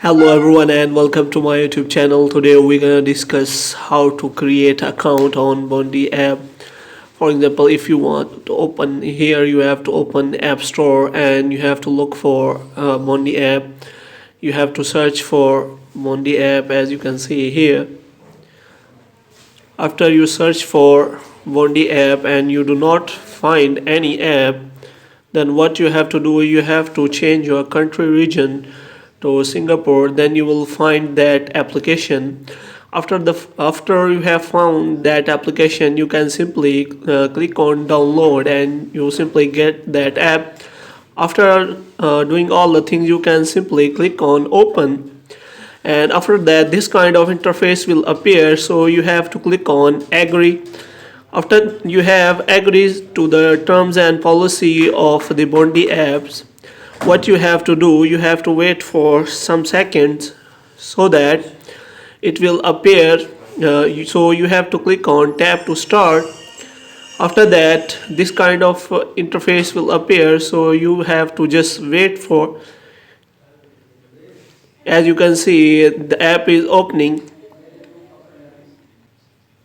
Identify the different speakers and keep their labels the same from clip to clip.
Speaker 1: Hello everyone and welcome to my YouTube channel. Today we're gonna discuss how to create account on Bondee app. For example, if you want to open here, you have to open App Store and you have to look for Bondee app. You have to search for Bondee app as you can see here. After you search for Bondee app and you do not find any app, then what you have to do, you have to change your country region to Singapore. Then you will find that application. After you have found that application, you can simply click on download and you simply get that app. After doing all the things, you can simply click on open, and after that this kind of interface will appear, so you have to click on agree. After you have agreed to the terms and policy of the Bondee apps, what you have to do, you have to wait for some seconds so that it will appear. So you have to click on tap to start. After that this kind of interface will appear, so you have to just wait for. As you can see, the app is opening.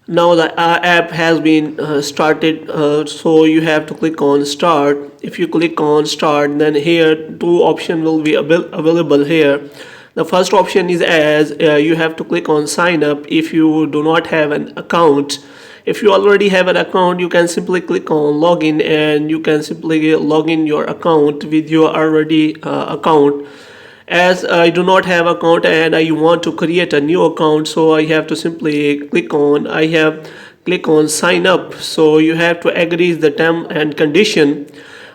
Speaker 1: Now the app has been started, so you have to click on start. If you click on start, then here two options will be available here. The first option is as you have to click on sign up if you do not have an account. If you already have an account, you can simply click on login and you can simply log in your account with your already account. As I do not have account and I want to create a new account, so I have to simply click on sign up. So you have to agree the term and condition.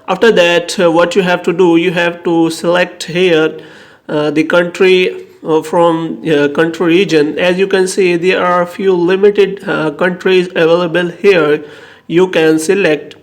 Speaker 1: After that what you have to do, you have to select here the country from country region. As you can see, there are a few limited countries available here. You can select,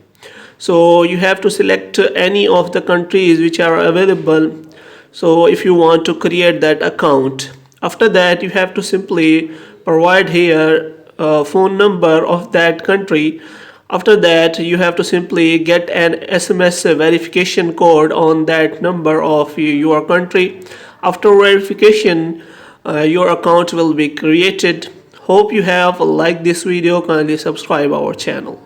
Speaker 1: so you have to select any of the countries which are available. So if you want to create that account, after that you have to simply provide here a phone number of that country. After that you have to simply get an SMS verification code on that number of your country. After verification, your account will be created. Hope you have liked this video. Kindly subscribe our channel.